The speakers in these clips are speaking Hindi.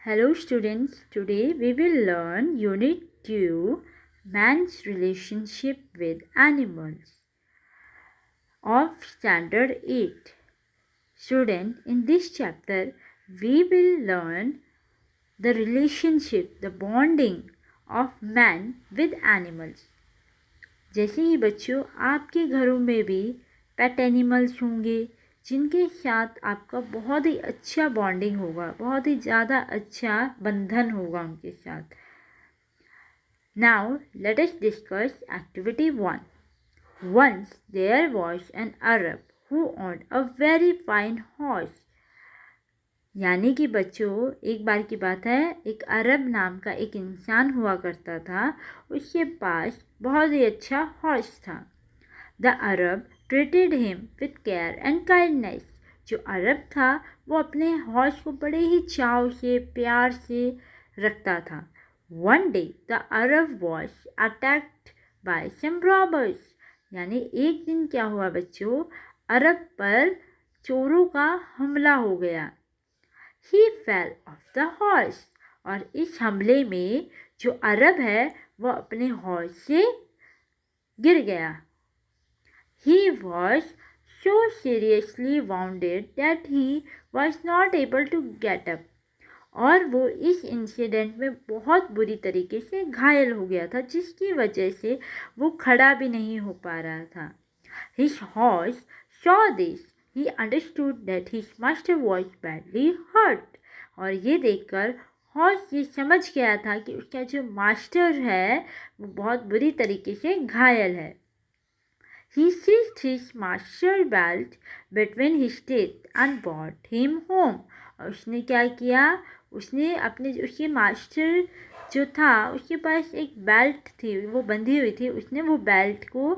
Hello students, today we will learn Unit 2 Man's Relationship with Animals of Standard 8. Student, in this chapter we will learn the relationship, the bonding of man with animals. जैसे ही बच्चों आपके घरों में भी पेट एनिमल्स होंगे जिनके साथ आपका बहुत ही अच्छा बॉन्डिंग होगा, बहुत ही ज़्यादा अच्छा बंधन होगा उनके साथ. Now let us discuss activity 1. Once there was an Arab who owned a very fine horse. यानी कि बच्चों एक बार की बात है, एक अरब नाम का एक इंसान हुआ करता था, उसके पास बहुत ही अच्छा हॉर्स था. The Arab treated him with care and kindness. जो अरब था वो अपने हॉर्स को बड़े ही चाव से, प्यार से रखता था. One day the Arab was attacked by some robbers. यानी एक दिन क्या हुआ बच्चों, अरब पर चोरों का हमला हो गया. He fell off the horse. और इस हमले में जो अरब है वह अपने हॉर्स से गिर गया. He was so seriously wounded that he was not able to get up. और वो इस इंसिडेंट में बहुत बुरी तरीके से घायल हो गया था, जिसकी वजह से वो खड़ा भी नहीं हो पा रहा था. His horse saw this. He understood that his master was badly hurt. और ये देखकर हॉर्स ये समझ गया था कि उसका जो मास्टर है वो बहुत बुरी तरीके से घायल है. He seized his master belt between his teeth and brought him home. और उसने क्या किया, उसने उसके मास्टर जो था उसके पास एक बेल्ट थी, वो बंधी हुई थी. उसने वो बेल्ट को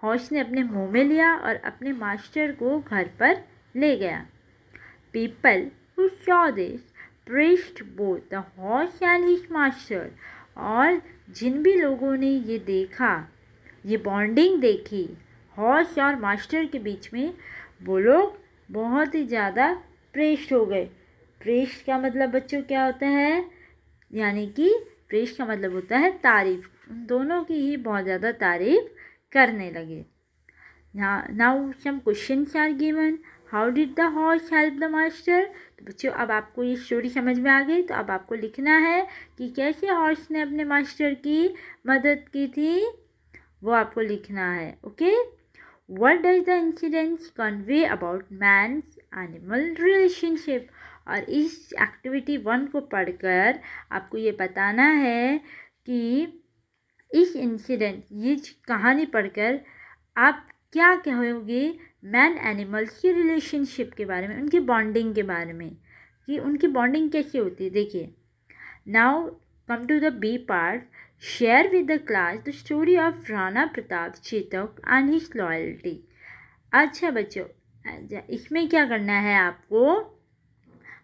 हॉर्स ने अपने मुंह में लिया और अपने मास्टर को घर पर ले गया. People who saw this praised both the horse and his master. और जिन भी लोगों ने ये देखा, ये बॉन्डिंग देखी हॉर्स और मास्टर के बीच में, वो लोग बहुत ही ज़्यादा प्रेस्ड हो गए. प्रेस्ड का मतलब बच्चों क्या होता है, यानी कि प्रेस्ड का मतलब होता है तारीफ. उन दोनों की ही बहुत ज़्यादा तारीफ करने लगे. Now some questions are given. How did the horse help the master. तो बच्चों अब आपको ये स्टोरी समझ में आ गई, तो अब आपको लिखना है कि कैसे हॉर्स ने अपने मास्टर की मदद की थी, वो आपको लिखना है. Okay. What does the incidents convey about man's animal relationship. और इस एक्टिविटी 1 को पढ़कर आपको ये बताना है कि इस इंसिडेंट, ये कहानी पढ़कर आप क्या कहोगे मैन एनिमल्स की रिलेशनशिप के बारे में, उनकी बॉन्डिंग के बारे में, कि उनकी बॉन्डिंग कैसी होती है. देखिए, now come to the B part. Share with the class the story of Rana Pratap Chetak and his loyalty. अच्छा बच्चों, इसमें क्या करना है आपको,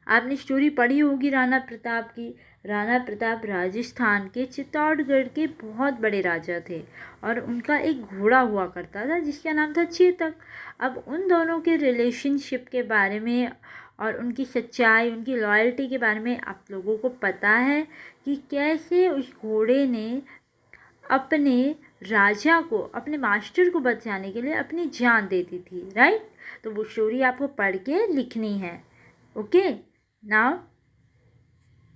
आपने स्टोरी पढ़ी होगी राणा प्रताप की. राणा प्रताप राजस्थान के चित्तौड़गढ़ के बहुत बड़े राजा थे और उनका एक घोड़ा हुआ करता था जिसका नाम था चेतक. अब उन दोनों के रिलेशनशिप के बारे में और उनकी सच्चाई, उनकी लॉयल्टी के बारे में आप लोगों को पता है कि कैसे उस घोड़े ने अपने राजा को, अपने मास्टर को बचाने के लिए अपनी जान दे दी थी. राइट. तो वो स्टोरी आपको पढ़ के लिखनी है. Okay. Now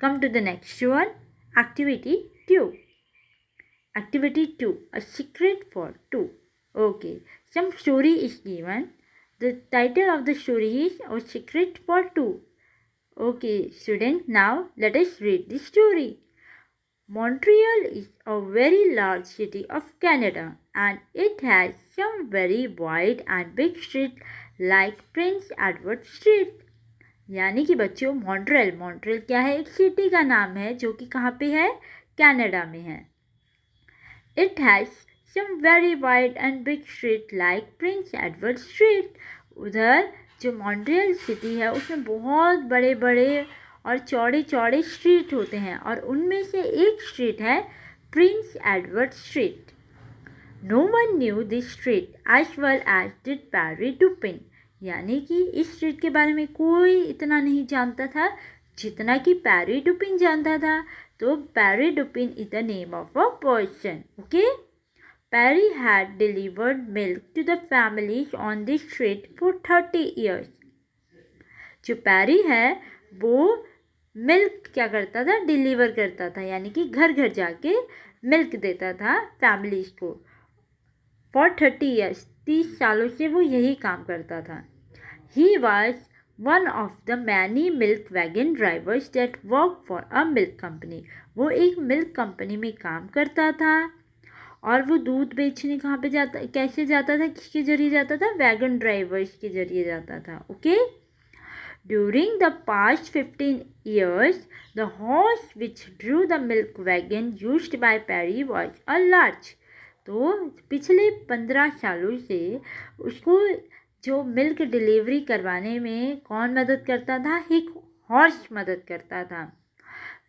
come to the next one, activity 2. Activity 2, a secret for 2. Okay, some story is given. The title of the story is A Secret for 2. Okay student, now let us read the story. Montreal is a very large city of Canada and it has some very wide and big streets like Prince Edward Street. यानी कि बच्चों मॉन्ट्रियल क्या है, एक सिटी का नाम है जो कि कहाँ पे है, कनाडा में है. It has some very wide and big street like Prince Edward Street. उधर जो मॉन्ट्रियल सिटी है उसमें बहुत बड़े बड़े और चौड़े चौड़े स्ट्रीट होते हैं और उनमें से एक स्ट्रीट है Prince Edward street. No one knew this street as well as did Pierre Dupin. यानी कि इस स्ट्रीट के बारे में कोई इतना नहीं जानता था जितना कि पैरी डुपिन जानता था। तो Pierre Dupin is the name of a person. Okay, Pierre had delivered milk to the families on the street for 30 years. जो पैरी है वो मिल्क क्या करता था, डिलीवर करता था, यानी कि घर घर जाके मिल्क देता था फैमिलीज को। फॉर 30 ईयर्स, 30 सालों से वो यही काम करता था। He was one of the many milk wagon drivers that work for a milk company. वो एक मिल्क कंपनी में काम करता था। और वो दूध बेचने कहाँ पे जाता, कैसे जाता था, किसके जरिए जाता था, वैगन ड्राइवर्स के जरिए जाता था। Okay, during the past 15 years, the horse which drew the milk wagon used by Perry was a large. तो पिछले 15 सालों से उसको जो मिल्क डिलीवरी करवाने में कौन मदद करता था, एक हॉर्स मदद करता था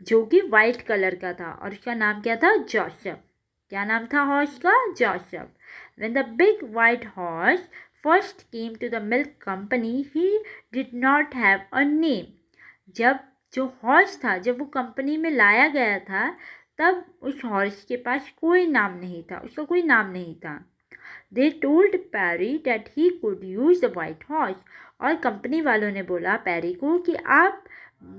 जो कि वाइट कलर का था और उसका नाम क्या था, जोसेफ। क्या नाम था हॉर्स का, Joseph. When the big white horse first came to the milk company, he did not have a name. जब जो हॉर्स था, जब वो कंपनी में लाया गया था, तब उस हॉर्स के पास कोई नाम नहीं था, उसका कोई नाम नहीं था। They told Perry that he could use the white horse. और कंपनी वालों ने बोला पैरी को कि आप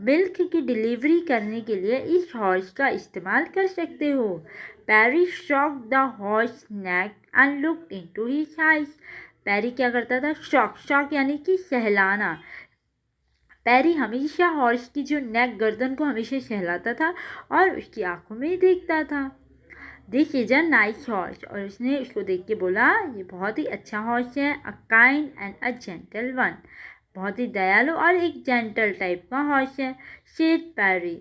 मिल्क की डिलीवरी करने के लिए इस हॉर्स का इस्तेमाल कर सकते हो। पैरी stroked the horse neck and looked into his eyes. पैरी क्या करता था, शॉक यानी कि सहलाना। पैरी हमेशा हॉर्स की जो नेक, गर्दन को हमेशा सहलाता था और उसकी आंखों में देखता था। This is a nice horse. और उसने उसको देख के बोला ये बहुत ही अच्छा हॉर्स है। A kind and a gentle one, बहुत ही दयालु और एक जेंटल टाइप का हॉर्स है। Said Pairi,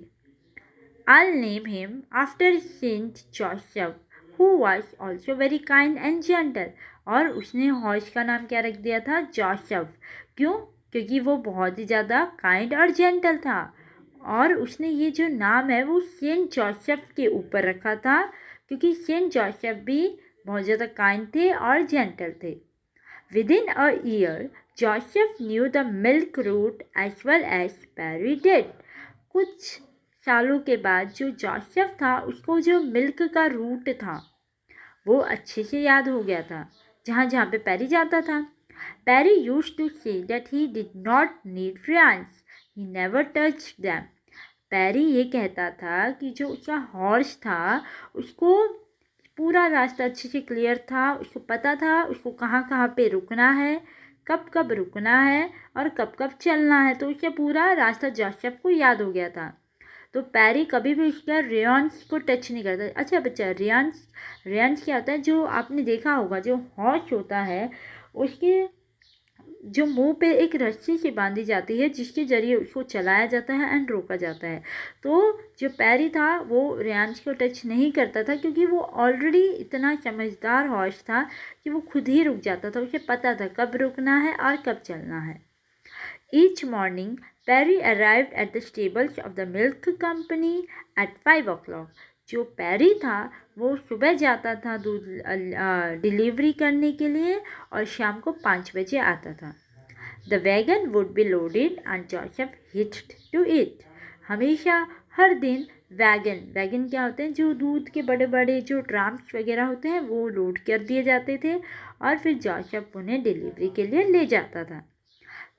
I'll name him after Saint Joseph, who was also very kind and gentle. और उसने हॉर्स का नाम क्या रख दिया था, जोसेफ। क्यों, क्योंकि वो बहुत ही ज़्यादा काइंड और जेंटल था। और उसने ये जो नाम है वो सेंट जोसेफ के ऊपर रखा था, क्योंकि सेंट जोसेफ भी बहुत ज़्यादा काइंड थे और जेंटल थे। Within a year, Joseph knew the milk route as well as Perry did. कुछ सालों के बाद जो जोसेफ था उसको जो मिल्क का रूट था वो अच्छे से याद हो गया था, जहाँ जहाँ पे पैरी जाता था। Pierre used to say that he did not need friends, he never touched them. Pierre ये कहता था कि जो उसका हॉर्स था उसको पूरा रास्ता अच्छे से क्लियर था, उसको पता था उसको कहाँ कहाँ पे रुकना है, कब कब रुकना है और कब कब चलना है। तो उसका पूरा रास्ता जोसेफ को याद हो गया था। तो पैरी कभी भी उसका रेयॉन्स को टच नहीं करता। अच्छा बच्चा, रेयॉन्स क्या होता है, जो आपने देखा होगा जो हॉर्स होता है उसके जो मुंह पे एक रस्सी से बांधी जाती है जिसके ज़रिए उसको चलाया जाता है एंड रोका जाता है। तो जो पैरी था वो रेयांश को टच नहीं करता था, क्योंकि वो ऑलरेडी इतना समझदार हॉर्स था कि वो खुद ही रुक जाता था, उसे पता था कब रुकना है और कब चलना है। Each morning Perry arrived at the stables of the milk company at 5 o'clock। जो पैरी था वो सुबह जाता था दूध डिलीवरी करने के लिए और शाम को 5 बजे आता था। The wagon would be loaded and Joseph hitched to it. हमेशा हर दिन वैगन क्या होते हैं, जो दूध के बड़े बड़े जो ड्राम्स वगैरह होते हैं वो लोड कर दिए जाते थे और फिर जोसेफ उन्हें डिलीवरी के लिए ले जाता था।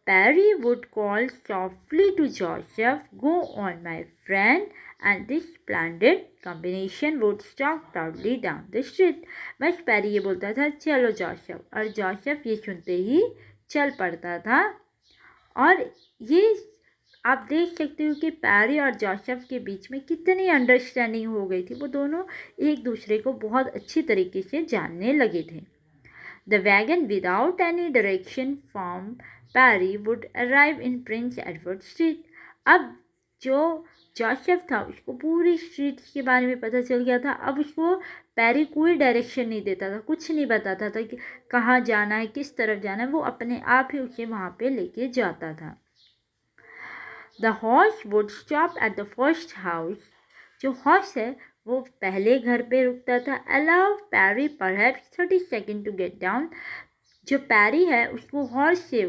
Perry would call softly to Joseph, "Go on, my friend," and this splendid combination would stalk proudly down the street. बस पैरी ये बोलता था चलो जोसेफ, और जोसेफ ये सुनते ही चल पड़ता था। और ये आप देख सकते हो कि पैरी और जोसेफ के बीच में कितनी अंडरस्टैंडिंग हो गई थी, वो दोनों एक दूसरे को बहुत अच्छी तरीके से जानने लगे थे। The wagon, without any direction from Perry, would arrive in Prince Edward Street. अब जो जोसेफ था उसको पूरी स्ट्रीट्स के बारे में पता चल गया था। अब उसको पैरी कोई डायरेक्शन नहीं देता था, कुछ नहीं बताता था कि कहाँ जाना है, किस तरफ जाना है, वो अपने आप ही उसे वहाँ पे लेके जाता था। The horse would stop at the first house. जो हॉर्स है वो पहले घर पे रुकता था। Allow Perry perhaps 30 seconds to get down. जो पैरी है उसको हॉर्स से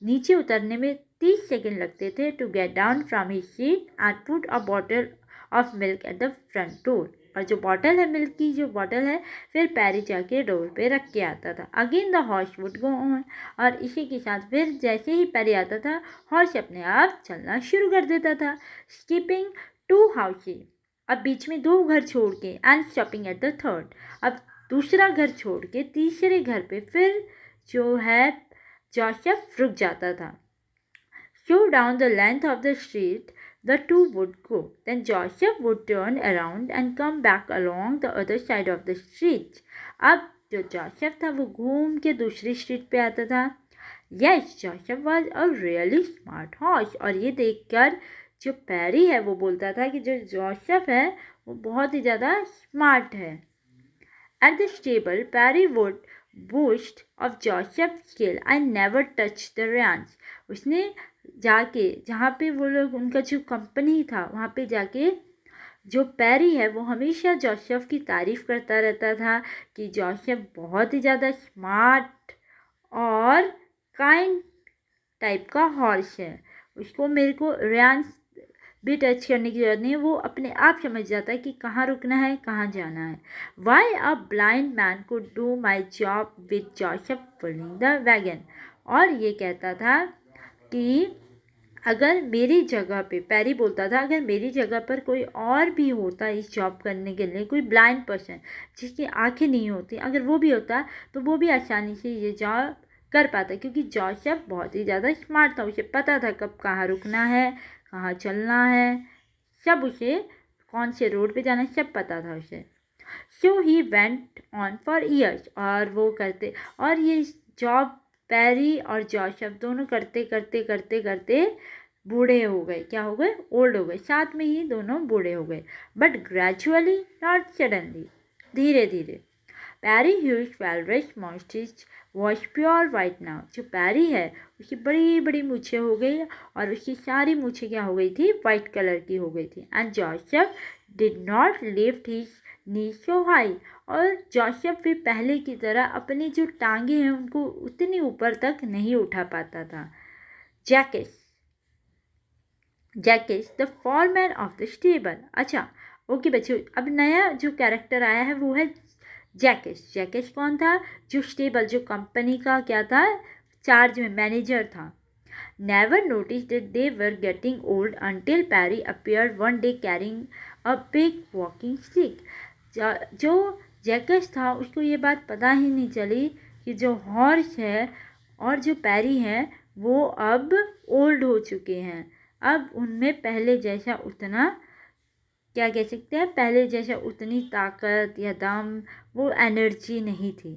नीचे उतरने में 30 सेकेंड लगते थे to get down from his seat and put a bottle of milk at the front door. और जो बॉटल है मिल्क की जो बॉटल है फिर पैरी जाके डोर पे रख के आता था। Again the horse would go on. और इसी के साथ फिर जैसे ही पैरी आता था हॉर्स अपने आप चलना शुरू कर देता था। स्किपिंग 2 हाउसेज, अब बीच में 2 घर छोड़ के, and stopping at the third, अब दूसरा घर छोड़ के तीसरे घर पे फिर जो है जोसेफ रुक जाता था। So down the length of the street the two would go. Then Joseph would turn around and come back along the other side of the street. अब जो जोसेफ था वो घूम के दूसरी स्ट्रीट पे आता था। Yes, Joseph was a really smart horse. और ये देखकर जो पैरी है वो बोलता था कि जो जोसेफ है वो बहुत ही ज़्यादा स्मार्ट है। At the stable, Perry would boast of Joseph's skill. I never touched the reins. उसने जाके जहाँ पे वो लोग उनका जो कंपनी था वहाँ पे जाके जो पैरी है वो हमेशा जोसेफ की तारीफ़ करता रहता था कि जोसेफ बहुत ही ज़्यादा स्मार्ट और काइंड टाइप का हॉर्स है। उसको मेरे को रेंस भी टच करने की ज़रूरत नहीं है, वो अपने आप समझ जाता है कि कहाँ रुकना है कहाँ जाना है। Why a blind man could do my job with Joseph pulling the wagon. और ये कहता था कि अगर मेरी जगह पे, पैरी बोलता था, अगर मेरी जगह पर कोई और भी होता इस जॉब करने के लिए, कोई ब्लाइंड पर्सन जिसकी आंखें नहीं होती, अगर वो भी होता तो वो भी आसानी से ये जॉब कर पाता, क्योंकि जोसेफ बहुत ही ज़्यादा स्मार्ट था। उसे पता था कब कहाँ रुकना है, कहाँ चलना है, सब उसे कौन से रोड पे जाना है सब पता था उसे। So he went on for years. और वो करते, और ये जॉब पैरी और जोसेफ दोनों करते करते करते करते बूढ़े हो गए। क्या हो गए? ओल्ड हो गए। साथ में ही दोनों बूढ़े हो गए। बट ग्रेजुअली, नॉट सडनली, धीरे धीरे। Pierre huge walrus moustache was pure white now. जो पैरी है उसकी बड़ी बड़ी मूछें हो गई और उसकी सारी मूछें क्या हो गई थी? वाइट कलर की हो गई थी। And Joseph did not lift his knee so high. और जोसेफ भी पहले की तरह अपनी जो टांगे हैं उनको उतनी ऊपर तक नहीं उठा पाता था। Jacques the foreman of the stable. अच्छा ओके बच्चों, अब नया जो कैरेक्टर आया है वो है जैकेस कौन था? जो स्टेबल, जो कंपनी का क्या था, चार्ज में मैनेजर था। Never notice that they were getting old until Perry appeared one day carrying a big walking stick. जो जैकेस था उसको ये बात पता ही नहीं चली कि जो हॉर्स है और जो पैरी हैं वो अब ओल्ड हो चुके हैं। अब उनमें पहले जैसा उतना, क्या कह सकते हैं, पहले जैसा उतनी ताकत या दम, वो एनर्जी नहीं थी।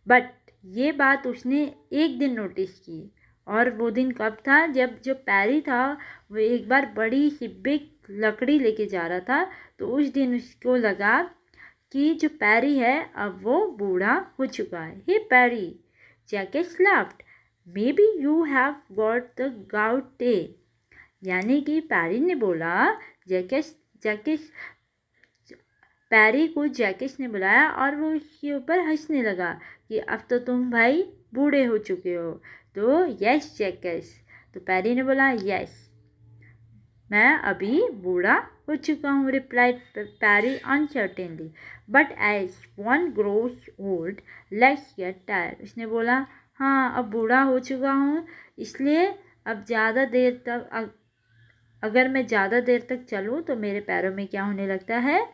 बट ये बात उसने एक दिन नोटिस की। और वो दिन कब था? जब जो पैरी था वो एक बार बड़ी सी बिग लकड़ी लेके जा रहा था, तो उस दिन उसको लगा कि जो पैरी है अब वो बूढ़ा हो चुका है। Hey Pierre, Jacques laughed, maybe you have got the gout. यानी कि पैरी ने बोला, जैकेस पैरी को जैकेस ने बुलाया और वो उसके ऊपर हंसने लगा कि अब तो तुम भाई बूढ़े हो चुके हो। तो यस जैकेस, तो पैरी ने बोला यस, मैं अभी बूढ़ा हो चुका हूँ, replied Pierre uncertainly. But as one grows old let's get tired. उसने बोला हाँ अब बूढ़ा हो चुका हूँ, इसलिए अब ज़्यादा देर तक, अगर मैं ज़्यादा देर तक चलूँ तो मेरे पैरों में क्या होने लगता है?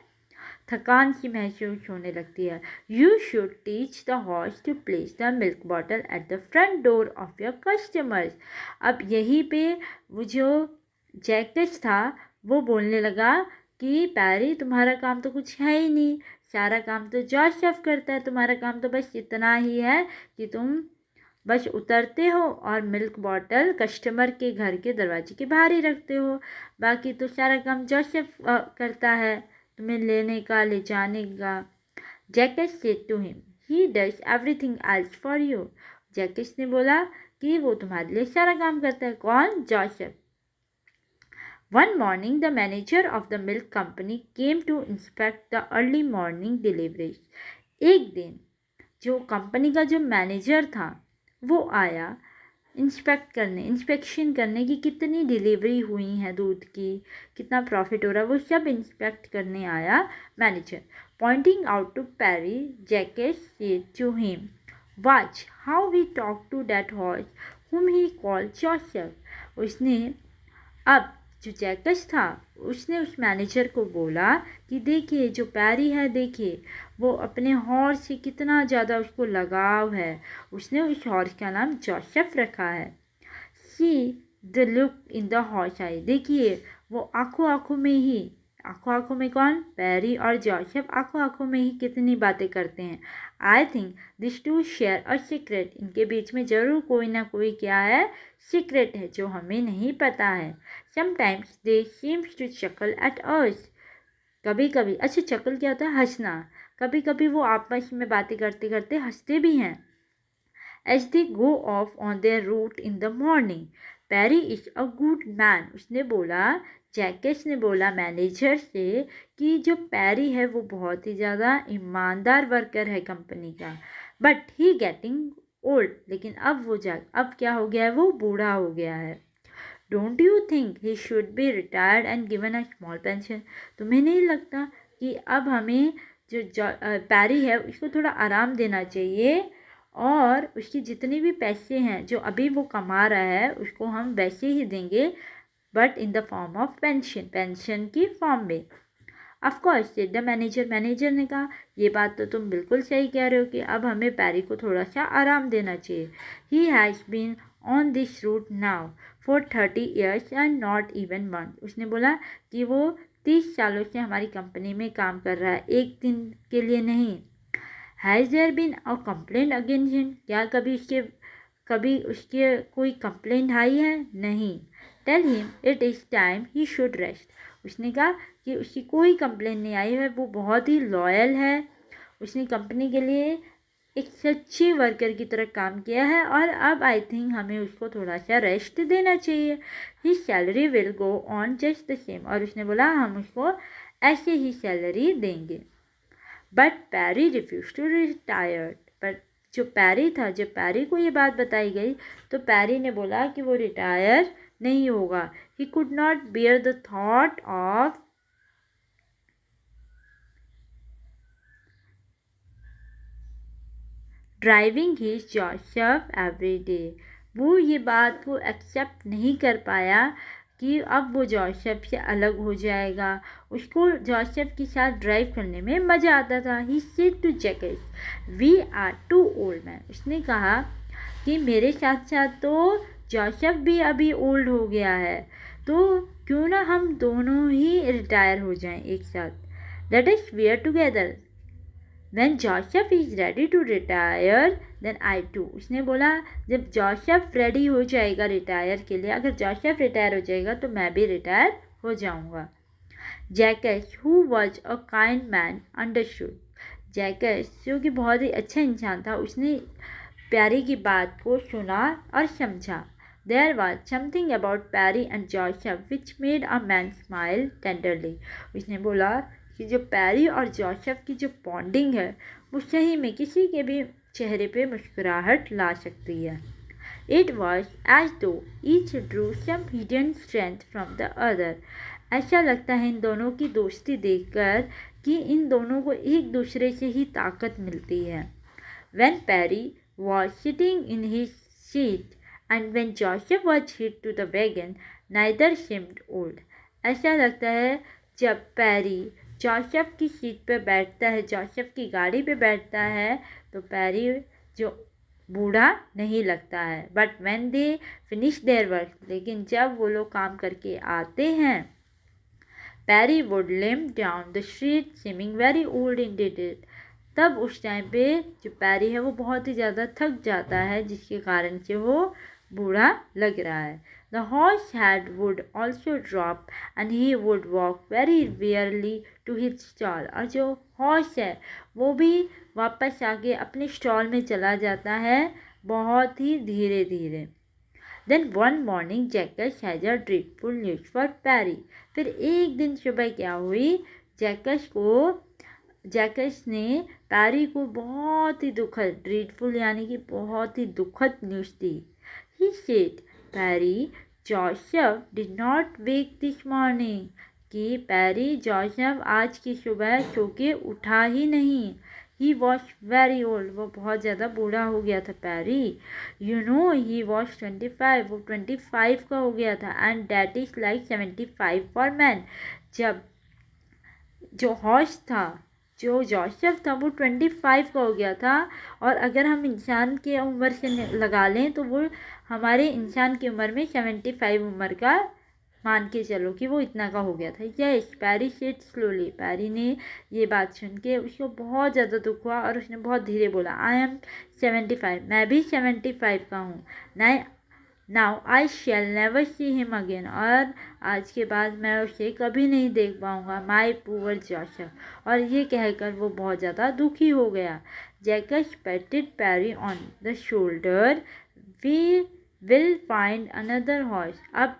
थकान सी महसूस होने लगती है। You should teach the horse to place the milk bottle at the front door of your customers. अब यहीं पे वो जो जैकेस था वो बोलने लगा कि पैरी तुम्हारा काम तो कुछ है ही नहीं, सारा काम तो जोसेफ करता है, तुम्हारा काम तो बस इतना ही है कि तुम बस उतरते हो और मिल्क बॉटल कस्टमर के घर के दरवाजे के बाहर ही रखते हो, बाकी तो सारा काम जोसेफ करता है, तुम्हें लेने का, ले जाने का। Jacques said to him, he does everything else for you. Jacques ने बोला कि वो तुम्हारे लिए सारा काम करता है। कौन? Joseph. One morning, the manager of the milk company came to inspect the early morning deliveries. एक दिन जो कंपनी का जो मैनेजर था वो आया इंस्पेक्शन करने की कितनी डिलीवरी हुई है दूध की, कितना प्रॉफिट हो रहा है, वो सब इंस्पेक्ट करने आया manager. Pointing out to Perry, Jacques said to him, watch how he talk to that horse whom he called Joseph. उसने अब जो जैकस था उसने उस मैनेजर को बोला कि देखिए जो पैरी है, देखिए वो अपने हॉर्स से कितना ज़्यादा उसको लगाव है. उसने उस हॉर्स का नाम जोसेफ रखा है. See the look in the horse I, देखिए वो आंखों आंखों में कौन, पैरी और जोसेफ आंखों में ही कितनी बातें करते हैं. I think this two share a secret, इनके बीच में ज़रूर कोई ना कोई क्या है, सीक्रेट है जो हमें नहीं पता है. Sometimes they seems to chuckle at us, कभी कभी, अच्छा चकल क्या होता है, हंसना, कभी कभी वो आपस में बातें करते करते हंसते भी हैं. As they go off on their route in the morning, Perry is a good man. उसने बोला, जैकेस ने बोला मैनेजर से कि जो पैरी है वो बहुत ही ज़्यादा ईमानदार वर्कर है कंपनी का. बट ही गेटिंग ओल्ड, लेकिन अब क्या हो गया है, वो बूढ़ा हो गया है. Don't you think he should be retired and given a small pension, तुम्हें नहीं लगता कि अब हमें जो पैरी है उसको थोड़ा आराम देना चाहिए और उसकी जितने भी पैसे हैं जो अभी वो कमा रहा है उसको हम वैसे ही देंगे, but in the form of pension की फॉर्म में. ऑफ कोर्स द मैनेजर ने कहा, ये बात तो तुम बिल्कुल सही कह रहे हो कि अब हमें पैरी को थोड़ा सा आराम देना चाहिए. He has been on this route now for 30 years and not even month. उसने बोला कि वो 30 सालों से हमारी कंपनी में काम कर रहा है, एक दिन के लिए नहीं. Has there been a complaint against him, क्या कभी उसके कोई कंप्लेंट आई है, नहीं. Tell him it is time he should rest. उसने कहा कि उसकी कोई कंप्लेंट नहीं आई है, वो बहुत ही लॉयल है, उसने कंपनी के लिए एक सच्चे वर्कर की तरह काम किया है और अब आई थिंक हमें उसको थोड़ा सा रेस्ट देना चाहिए. He salary will go on just the same, और उसने बोला हम उसको ऐसे ही सैलरी देंगे. But Pierre refuse to retire, but जो पैरी था, जब पैरी को ये बात बताई गई तो पैरी ने बोला कि वो रिटायर नहीं होगा. He could not bear the thought of driving his Joseph every day. वो ये बात को एक्सेप्ट नहीं कर पाया कि अब वो जोसेफ से अलग हो जाएगा. उसको जोसेफ के साथ ड्राइव करने में मज़ा आता था. He said to Jacques, we are too old man. उसने कहा कि मेरे साथ साथ तो जोसेफ भी अभी ओल्ड हो गया है, तो क्यों ना हम दोनों ही रिटायर हो जाएं एक साथ. Let us where together When Joseph is ready to retire, then I too. उसने बोला जब जोसेफ रेडी हो जाएगा रिटायर के लिए, अगर जोसेफ रिटायर हो जाएगा तो मैं भी रिटायर हो जाऊंगा. Jacques who was a kind man understood. Jacques जो कि बहुत ही अच्छा इंसान था, उसने प्यारी की बात को सुना और समझा. There was something about Perry and Joseph which made a man smile tenderly. उसने बोला कि जो पैरी और जोसेफ की जो बॉन्डिंग है वो सही में किसी के भी चेहरे पे मुस्कुराहट ला सकती है. It was as though each drew some hidden strength from the other. ऐसा लगता है इन दोनों की दोस्ती देखकर कि इन दोनों को एक दूसरे से ही ताकत मिलती है. When Perry was sitting in his seat and when Joseph was hit to the wagon, neither seemed old. ऐसा लगता है जब पैरी जोसेफ की सीट पे बैठता है, जोसेफ की गाड़ी पे बैठता है, तो पैरी जो बूढ़ा नहीं लगता है. But when they finish their work, लेकिन जब वो लोग काम करके आते हैं, Pierre would limp down the street seeming very old indeed. तब उस टाइम पे जो पैरी है वो बहुत ही ज़्यादा थक जाता है, जिसके कारण से वो बूढ़ा लग रहा है. The horse head would also drop and he would walk very wearily to his stall. और जो हॉर्स है वो भी वापस आके अपने स्टॉल में चला जाता है बहुत ही धीरे धीरे. Then one morning Jackass has a dreadful news for Perry. फिर एक दिन सुबह क्या हुई, जैकस ने पैरी को बहुत ही दुखद, ड्रीडफुल यानी कि बहुत ही दुखद news the he said. Perry, Joseph did not wake this morning. कि पैरी जोसेफ आज की सुबह सो के उठा ही नहीं. ही वॉज वेरी ओल्ड, वो बहुत ज़्यादा बूढ़ा हो गया था पैरी. यू नो ही वॉज 25, वो 25 का हो गया था. And that is like 75 for man. जब जो हॉर्स था, जो जोसेफ था, वो 25 का हो गया था. और अगर हम इंसान की उम्र से लगा लें तो वो हमारे इंसान की उम्र में 75 उम्र का मान के चलो कि वो इतना का हो गया था. यस, पैरी सेड स्लोली. पैरी ने ये बात सुन के उसको बहुत ज़्यादा दुख हुआ और उसने बहुत धीरे बोला, आई एम 75, मैं भी 75 का हूँ. Now I shall never see him again, और आज के बाद मैं उसे कभी नहीं देख पाऊँगा. My poor Joseph. और ये कहकर वो बहुत ज़्यादा दुखी हो गया. Jacques patted Pierre on the shoulder. We will find another horse. अब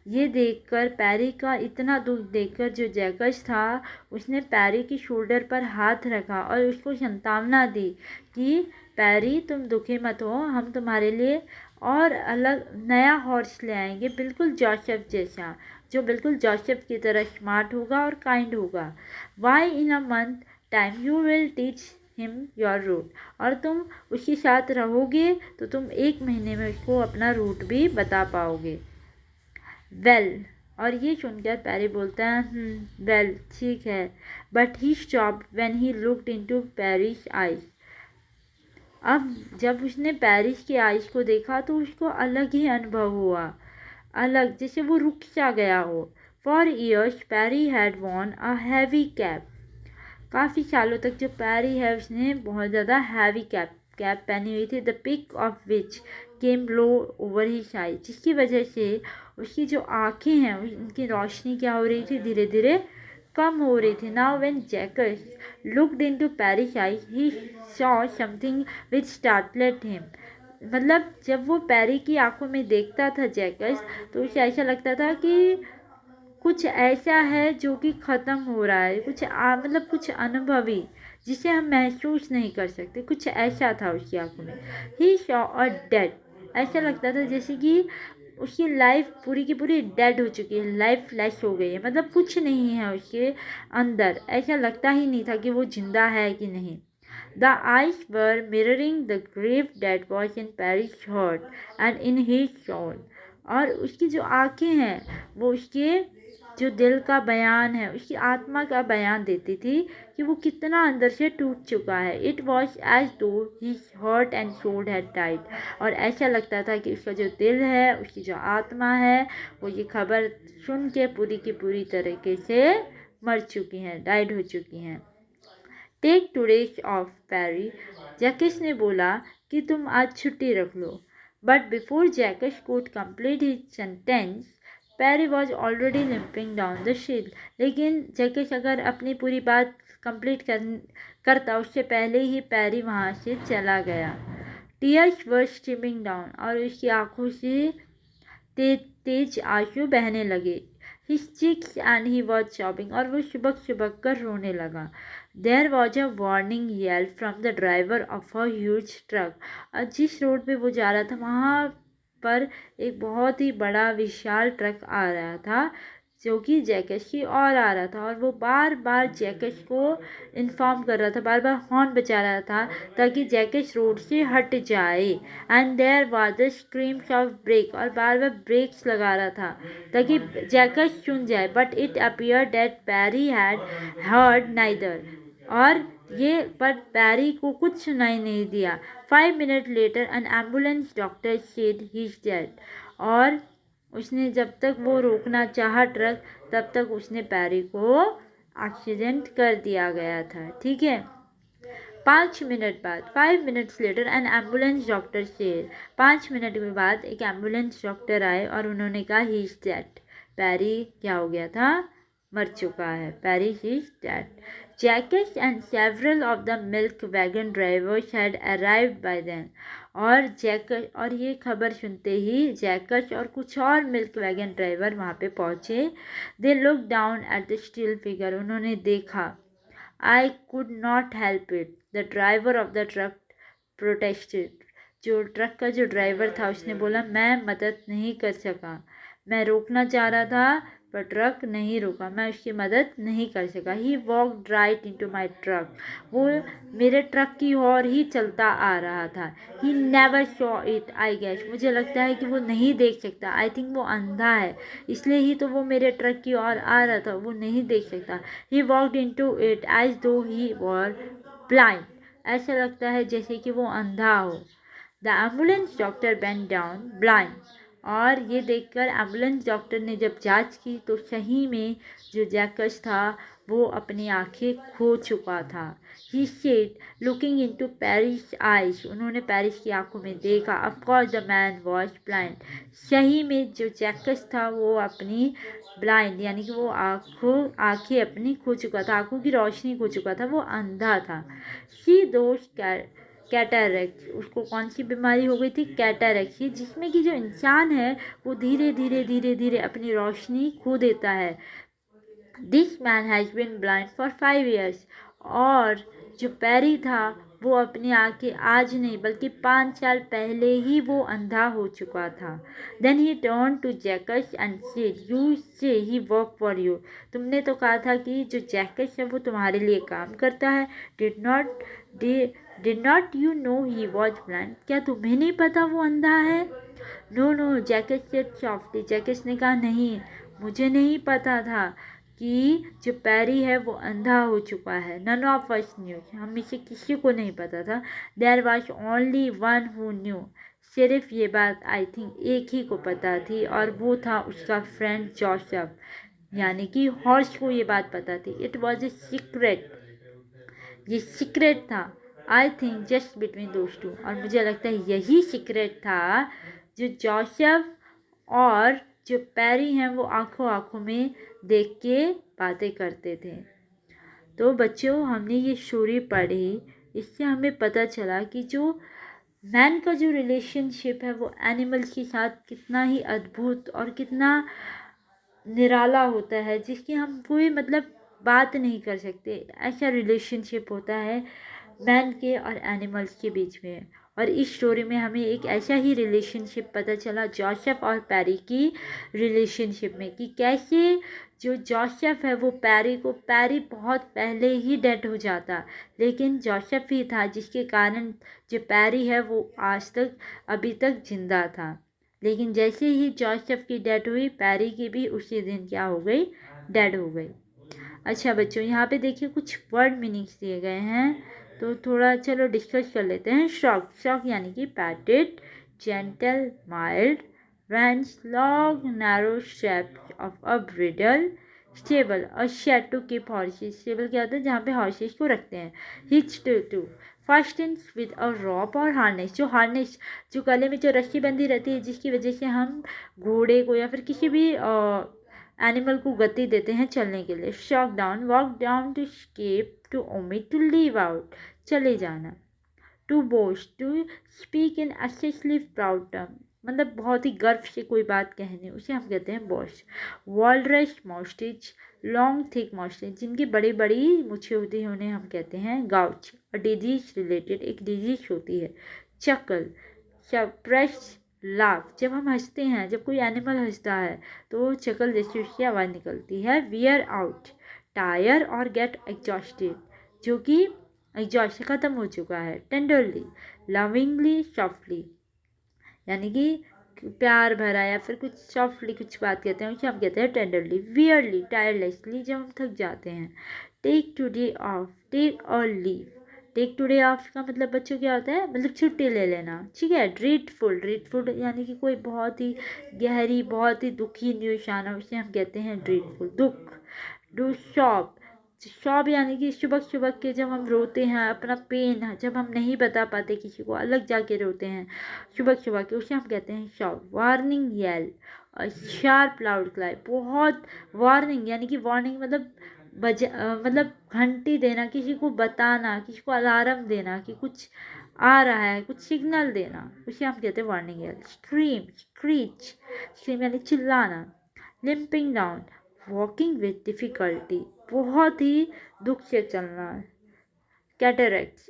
ये देखकर, पैरी का इतना दुख देखकर, जो जैकस था उसने पैरी की शोल्डर पर हाथ रखा और उसको सांत्वना दी कि पैरी तुम दुखी मत हो, हम तुम्हारे लिए और अलग नया हॉर्स ले आएंगे, बिल्कुल जोसेफ जैसा, जो बिल्कुल जोसेफ की तरह स्मार्ट होगा और काइंड होगा. Why in a month time you will teach him your route. और तुम उसके साथ रहोगे तो तुम 1 महीने में उसको अपना रूट भी बता पाओगे. वेल, और ये सुनकर पैरी बोलता है, वेल, ठीक है. But he stopped when he looked into Pierre's eyes. अब जब उसने पैरिस के आइस को देखा तो उसको अलग ही अनुभव हुआ, अलग, जैसे वो रुक सा गया हो. For years Perry had worn a heavy cap. काफ़ी सालों तक जो पैरी है उसने बहुत ज़्यादा हैवी कैप पहनी हुई थी. The peak of which came low over his eye. जिसकी वजह से उसकी जो आँखें हैं उनकी रोशनी क्या हो रही थी, धीरे धीरे कम हो रही थी. Now when Jacques looked into Pierre's eye he saw something which startled him. मतलब जब वो पैरी की आंखों में देखता था जैकस, तो उसे ऐसा लगता था कि कुछ ऐसा है जो कि ख़त्म हो रहा है, कुछ मतलब कुछ अनुभवी जिसे हम महसूस नहीं कर सकते, कुछ ऐसा था उसकी आंखों में. He saw a dead. ऐसा लगता था जैसे कि उसकी लाइफ पूरी की पूरी डेड हो चुकी है, लाइफ लेस हो गई है, मतलब कुछ नहीं है उसके अंदर. ऐसा लगता ही नहीं था कि वो जिंदा है कि नहीं. The eyes were mirroring the grave date was in Perry's heart and in his soul. और उसकी जो आँखें हैं वो उसके जो दिल का बयान है, उसकी आत्मा का बयान देती थी कि वो कितना अंदर से टूट चुका है. It was as though his heart and soul had died. और ऐसा लगता था कि उसका जो दिल है, उसकी जो आत्मा है, वो ये खबर सुन के पूरी की पूरी तरीके से मर चुकी हैं, डाइड हो चुकी हैं. Take today's off Pierre. Jacques ने बोला कि तुम आज छुट्टी रख लो. But before Jacques could complete his sentence, Pierre was already limping down the shield. लेकिन जैकस अगर अपनी पूरी बात कंप्लीट करता उससे पहले ही पैरी वहाँ से चला गया. टीयर्स वर स्ट्रीमिंग डाउन. और उसकी आंखों से तेज आंसू बहने लगे. His cheeks and he was sobbing. और वो सुबक सुबक कर रोने लगा. There was a warning yell from the driver of a huge truck. और जिस रोड पे वो जा रहा था वहाँ पर एक बहुत ही बड़ा विशाल ट्रक आ रहा था, जो कि जैकस की ओर आ रहा था. और वो बार बार जैकस को इन्फॉर्म कर रहा था, बार बार हॉर्न बजा रहा था ताकि जैकस रोड से हट जाए. And there was the screams of brake. और बार बार ब्रेक्स लगा रहा था ताकि जैकस सुन जाए. But it appear that Perry had heard neither. और ये पर पैरी को कुछ सुनाई नहीं दिया. 5 minutes later an ambulance doctor said he is dead. और उसने जब तक वो रोकना चाहा ट्रक, तब तक उसने पैरी को एक्सीडेंट कर दिया गया था. ठीक है. 5 मिनट बाद, 5 minutes later an ambulance doctor से, 5 मिनट के बाद एक एम्बुलेंस डॉक्टर आए और उन्होंने कहा ही इज डेड. पैरी क्या हो गया था, मर चुका है. Pierre he is dead. Jacques and several of the milk wagon drivers had arrived by then. और ये खबर सुनते ही जैकस और कुछ और मिल्क वैगन ड्राइवर वहाँ पे पहुँचे. They look down at the still figure. उन्होंने देखा. I could not help it, the driver of the truck protested. जो ट्रक का जो ड्राइवर था उसने बोला मैं मदद नहीं कर सका, मैं रोकना चाह रहा था पर ट्रक नहीं रुका, मैं उसकी मदद नहीं कर सका। He walked right into my truck, वो मेरे ट्रक की ओर ही चलता आ रहा था। He never saw it I guess, मुझे लगता है कि वो नहीं देख सकता। आई थिंक वो अंधा है, इसलिए ही तो वो मेरे ट्रक की ओर आ रहा था, वो नहीं देख सकता। He walked into it as though he were blind, ऐसा लगता है जैसे कि वो अंधा हो। The ambulance doctor bent down blind, और ये देखकर एम्बुलेंस डॉक्टर ने जब जांच की तो सही में जो जैकस था वो अपनी आंखें खो चुका था। He said looking into Paris eyes, उन्होंने पेरिस की आंखों में देखा। Of course the man was blind, सही में जो जैकस था वो अपनी ब्लाइंड यानी कि वो आंखें अपनी खो चुका था, आंखों की रोशनी खो चुका था, वो अंधा था। सी दोस्त कैटरैक्ट, उसको कौन सी बीमारी हो गई थी? कैटरैक्ट, जिसमें कि जो इंसान है वो धीरे धीरे धीरे धीरे अपनी रोशनी खो देता है। This man has been blind for 5 years, और जो पैरी था वो अपनी आंखें आज नहीं बल्कि 5 साल पहले ही वो अंधा हो चुका था। Then he turn to Jacques and said you say he work for you, तुमने तो कहा था कि जो जैकस है वो तुम्हारे लिए काम करता है। Did not you know he was blind, क्या तुम्हें नहीं पता वो अंधा है? No no, Jacques said softly, Jacques ने कहा नहीं, मुझे नहीं पता था कि जो पैरी है वो अंधा हो चुका है। नन ऑफ अस न्यू, हम में से किसी को नहीं पता था। There was only one who knew, सिर्फ ये बात आई थिंक एक ही को पता थी, और वो था उसका फ्रेंड जोसेफ, यानी कि हॉर्स को ये बात पता थी। इट वॉज ए सीक्रेट, ये सीक्रेट था I think just between those two, और मुझे लगता है यही सीक्रेट था जो जोसेफ और जो पैरी हैं वो आंखों आंखों में देख के बातें करते थे। तो बच्चों, हमने ये स्टोरी पढ़ी, इससे हमें पता चला कि जो मैन का जो रिलेशनशिप है वो एनिमल्स के साथ कितना ही अद्भुत और कितना निराला होता है, जिसकी हम कोई मतलब बात नहीं कर सकते। ऐसा रिलेशनशिप होता है मैन के और एनिमल्स के बीच में। और इस स्टोरी में हमें एक ऐसा ही रिलेशनशिप पता चला जोसेफ और पैरी की रिलेशनशिप में, कि कैसे जो जोसेफ है वो पैरी बहुत पहले ही डेड हो जाता, लेकिन जोसेफ ही था जिसके कारण जो पैरी है वो आज तक अभी तक जिंदा था। लेकिन जैसे ही जोसेफ की डेथ हुई, पैरी की भी उसी दिन क्या हो गई? डेड हो गई। अच्छा बच्चों, यहाँ पे देखिए कुछ वर्ड मीनिंग्स दिए गए हैं, तो थोड़ा चलो डिस्कस कर लेते हैं। शॉक, शॉक यानी कि patted, gentle, mild, wrench, long narrow shape of a bridle, stable और shed to keep horses, stable क्या होता है? जहाँ पे हॉर्सेस को रखते हैं। Hitch to fastens with a rope और हार्नेस, जो हार्नेस जो गले में जो रस्सी बंधी रहती है, जिसकी वजह से हम घोड़े को या फिर किसी भी एनिमल को गति देते हैं चलने के लिए। Shock down, walk down to scape, to omit, to leave out, चले जाना। To boast, to speak in excessively proud term, मतलब बहुत ही गर्व से कोई बात कहने, उसे हम कहते हैं बोस्ट। वॉलरस मॉस्टिच, लॉन्ग थिक मॉस्टिच, जिनकी बड़ी बड़ी मुछें होती हैं उन्हें हम कहते हैं गाउच। और डिजीज रिलेटेड, एक डिजीज होती है। चकल, सप्रेस लाफ, जब हम हंसते हैं, जब कोई एनिमल हंसता है तो चकल जैसी उसकी आवाज़ निकलती है। वियर आउट, टायर और गेट एग्जॉस्टेड, जो कि एग्जॉस्ट ख़त्म हो चुका है। टेंडरली, लविंगली, सॉफ्टली, यानी कि प्यार भरा या फिर कुछ सॉफ्टली कुछ बात कहते हैं उसे हम कहते हैं टेंडरली। वियरली, टायरलेसली, जब हम थक जाते हैं। टेक टुडे ऑफ, टेक और लीव, टेक टुडे ऑफ का मतलब बच्चों क्या होता है? मतलब छुट्टी ले लेना, ठीक है। ड्रीडफुल, ड्रीडफुल यानी कि कोई बहुत ही गहरी, बहुत ही दुखी न्यूज़ आना, उसे हम कहते हैं ड्रीडफुल, दुख। डू शॉप, शॉप यानी कि सुबह सुबह के जब हम रोते हैं, अपना पेन जब हम नहीं बता पाते किसी को, अलग जाके रोते हैं सुबह सुबह के, उसे हम कहते हैं शॉप। वार्निंग येल, और शार्प लाउड क्लाई, बहुत वार्निंग यानी कि वार्निंग मतलब मतलब घंटी देना, किसी को बताना, किसी को अलार्म देना कि कुछ आ रहा है, कुछ सिग्नल देना, उसे हम कहते हैं warning yell. Scream, screech, scream यानी चिल्लाना। Limping down, walking with difficulty, बहुत ही दुख से चलना। कैटरेक्ट्स।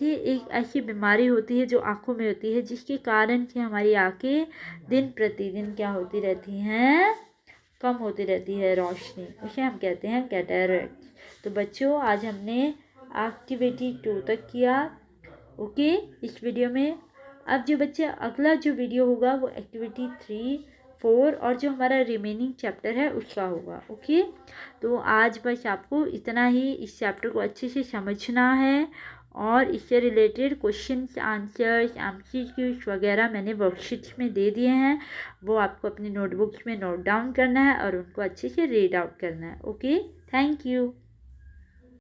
ये एक ऐसी बीमारी होती है जो आँखों में होती है, जिसके कारण से हमारी आँखें दिन प्रतिदिन क्या होती रहती हैं, कम होती रहती है रोशनी, उसे हम कहते हैं कैटरेक्ट्स। तो बच्चों, आज हमने एक्टिविटी 2 तक किया। ओके, इस वीडियो में अब जो बच्चे अगला जो वीडियो होगा वो एक्टिविटी 3, 4 और जो हमारा रिमेनिंग चैप्टर है उसका होगा। ओके, तो आज बस आपको इतना ही इस चैप्टर को अच्छे से समझना है, और इससे रिलेटेड क्वेश्चंस आंसर्स एमसीक्यूज वगैरह मैंने वर्कशीट्स में दे दिए हैं, वो आपको अपनी नोटबुक्स में नोट डाउन करना है और उनको अच्छे से रीड आउट करना है। Okay, thank you.